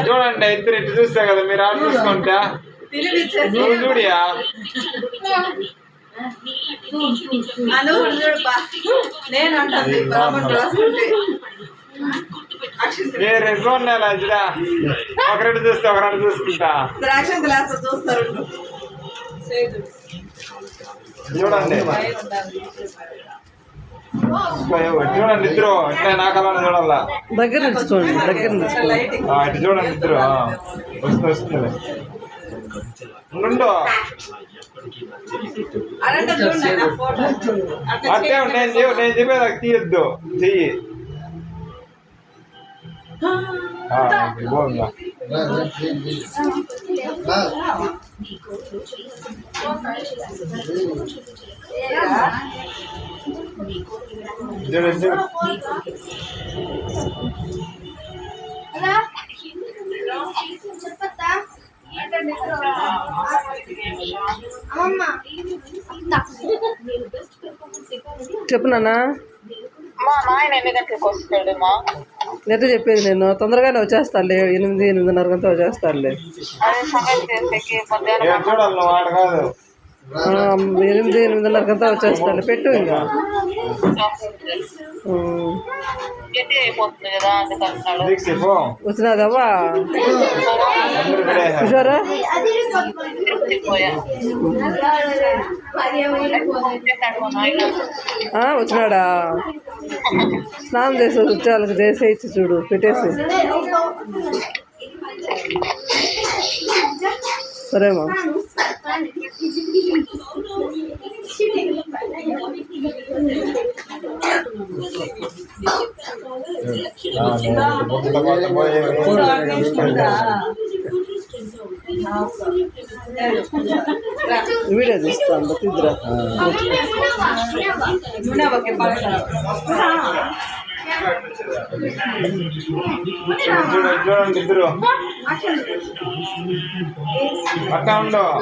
చూడండి ఇద్దరు ఇటు చూస్తా కదా మీరు ఆడ చూసుకుంటా నువ్వు చూడియా చూడాలా ఒకరెండు చూస్తే ఒకరెండు చూసుకుంటా చూడండి చూడండి ఇద్దరు ఇట్లా నాకలా చూడాలా దగ్గర నుంచుకోండి ఇటు చూడండి ఇద్దరు వస్తుంది ఉండు అట్టే నేను చెప్పేది తీయొద్దు చెయ్యి బాగుందా చెప్పు నాన్న ఎట్లా చెప్పేది నేను తొందరగానే వచ్చేస్తానులే 8-8:30 గంట వచ్చేస్తానులే 8-8:30 గంట వచ్చేస్తానులే పెట్టు ఇంకా వచ్చినాదవ్వా చూసారా వచ్చినాడా స్నానం చేసి వచ్చి చేసేయచ్చు చూడు పెట్టేసి సరేమా వీడియో తీస్తాను తిద్దరా చూడండి ఇద్దరు అట్టా ఉండవు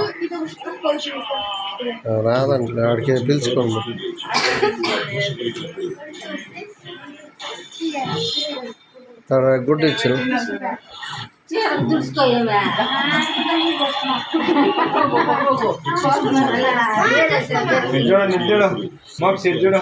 రాదండి ఆడికి పిలుచుకోండి గుడ్డు ఇచ్చారు చూడండి చూడు మాకు సీట్ చూడు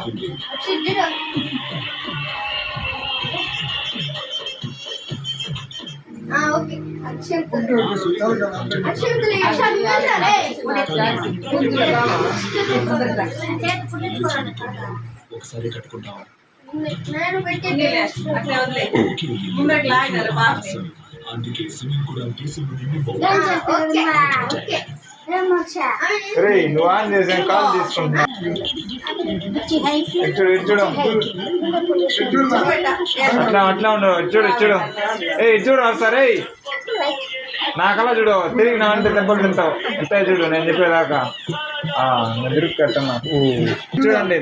ఒకసారి కట్టుకుంటాం అందుకే స్విమ్మింగ్ కూడా నువ్వు ఆన్ చేసా కాల్ తీసుకుంటా చూడు అట్లా ఉండవు చూడు చూడు సరే నాకలా చూడు తిరిగి నా అంటే దెబ్బలు తింటావు అంతే చూడు నేను చెప్పేదాకా నేను తిరిగి కట్టన్నా చూడండి